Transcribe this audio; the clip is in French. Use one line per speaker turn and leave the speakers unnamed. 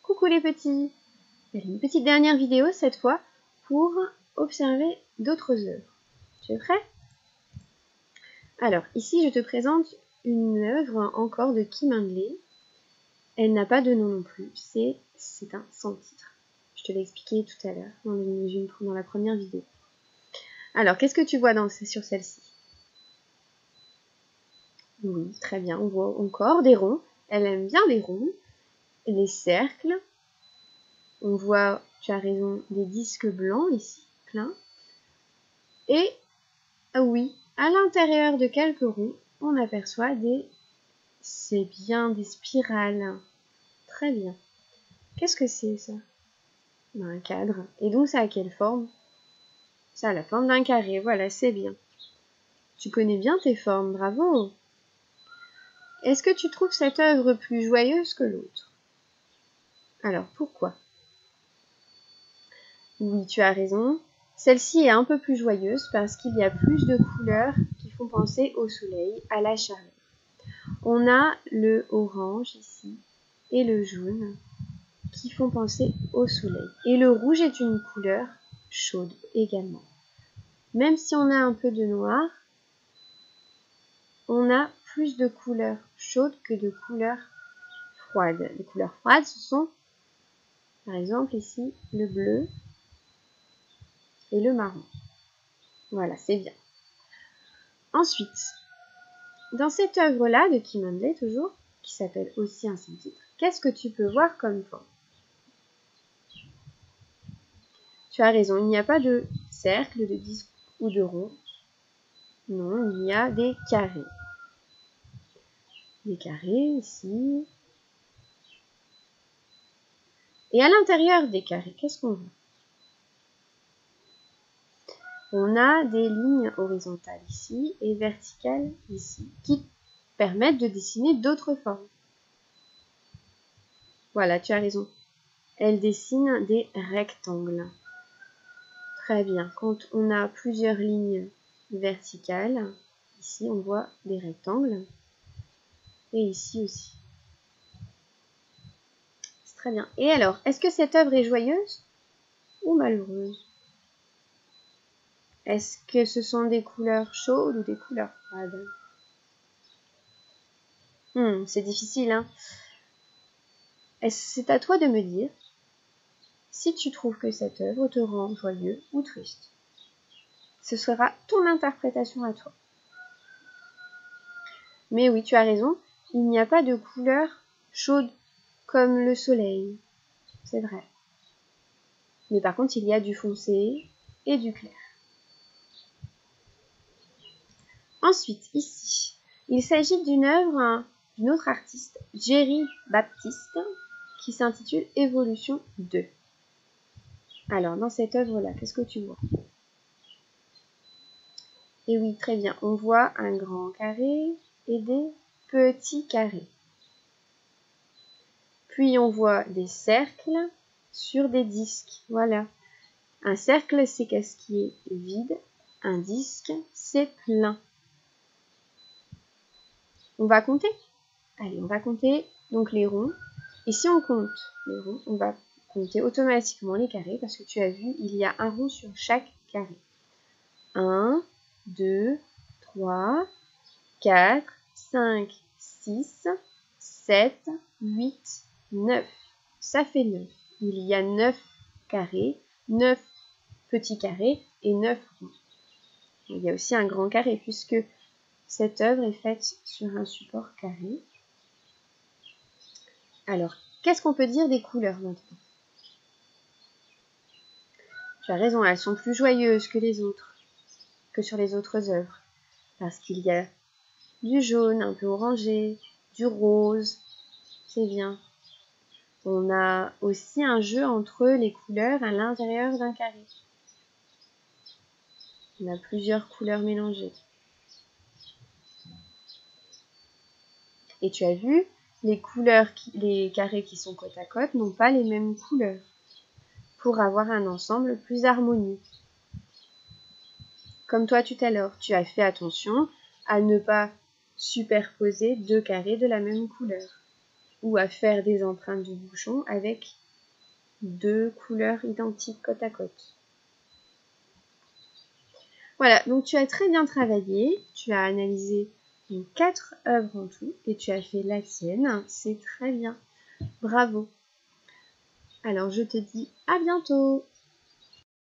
Coucou les petits! Une petite dernière vidéo cette fois pour observer d'autres œuvres. Tu es prêt? Alors, ici je te présente une œuvre encore de Kim Handley. Elle n'a pas de nom non plus, c'est un sans titre. Je te l'ai expliqué tout à l'heure dans la première vidéo. Alors, qu'est-ce que tu vois sur celle-ci? Oui, très bien, on voit encore des ronds. Elle aime bien les ronds, les cercles. On voit, tu as raison, des disques blancs ici, plein. Et, ah oui, à l'intérieur de quelques ronds, on aperçoit c'est bien des spirales. Très bien. Qu'est-ce que c'est ça? Un cadre. Et donc ça a quelle forme? Ça a la forme d'un carré, voilà, c'est bien. Tu connais bien tes formes, bravo! Est-ce que tu trouves cette œuvre plus joyeuse que l'autre? Alors, pourquoi? Oui, tu as raison. Celle-ci est un peu plus joyeuse parce qu'il y a plus de couleurs qui font penser au soleil, à la chaleur. On a le orange ici et le jaune qui font penser au soleil. Et le rouge est une couleur chaude également. Même si on a un peu de noir, on a plus de couleurs chaudes que de couleurs froides. Les couleurs froides, ce sont, par exemple, ici, le bleu et le marron. Voilà, c'est bien. Ensuite, dans cette œuvre-là de Kim Handley, toujours, qui s'appelle aussi un sans titre, qu'est-ce que tu peux voir comme forme? Tu as raison, il n'y a pas de cercle, de disque ou de rond. Non, il y a des carrés. Des carrés ici. Et à l'intérieur des carrés, qu'est-ce qu'on voit? On a des lignes horizontales ici et verticales ici, qui permettent de dessiner d'autres formes. Voilà, tu as raison. Elle dessine des rectangles. Très bien. Quand on a plusieurs lignes verticales, ici on voit des rectangles. Et ici aussi. C'est très bien. Et alors, est-ce que cette œuvre est joyeuse ou malheureuse? Est-ce que ce sont des couleurs chaudes ou des couleurs froides? C'est difficile, hein? C'est à toi de me dire si tu trouves que cette œuvre te rend joyeux ou triste. Ce sera ton interprétation à toi. Mais oui, tu as raison, il n'y a pas de couleur chaude comme le soleil. C'est vrai. Mais par contre, il y a du foncé et du clair. Ensuite, ici, il s'agit d'une œuvre d'une autre artiste, Jerry Baptiste, qui s'intitule Évolution 2. Alors, dans cette œuvre-là, qu'est-ce que tu vois? Et oui, très bien, on voit un grand carré et des petits carrés. Puis, on voit des cercles sur des disques. Voilà. Un cercle, c'est qu'est-ce qui est vide. Un disque, c'est plein. On va compter? Allez, on va compter donc les ronds. Et si on compte les ronds, on va compter automatiquement les carrés parce que tu as vu, il y a un rond sur chaque carré. 1, 2, 3, 4, 5, 6, 7, 8, 9. Ça fait 9. Il y a 9 carrés, 9 petits carrés et 9 ronds. Il y a aussi un grand carré puisque cette œuvre est faite sur un support carré. Alors, qu'est-ce qu'on peut dire des couleurs maintenant? Tu as raison, elles sont plus joyeuses que sur les autres œuvres. Parce qu'il y a du jaune, un peu orangé, du rose, c'est bien. On a aussi un jeu entre les couleurs à l'intérieur d'un carré. On a plusieurs couleurs mélangées. Et tu as vu, les carrés qui sont côte à côte n'ont pas les mêmes couleurs pour avoir un ensemble plus harmonieux. Comme toi tout à l'heure, tu as fait attention à ne pas superposer deux carrés de la même couleur. ou à faire des empreintes de bouchons avec 2 couleurs identiques côte à côte. Voilà, donc tu as très bien travaillé, tu as analysé 4 œuvres en tout et tu as fait la tienne, c'est très bien. Bravo. Alors je te dis à bientôt.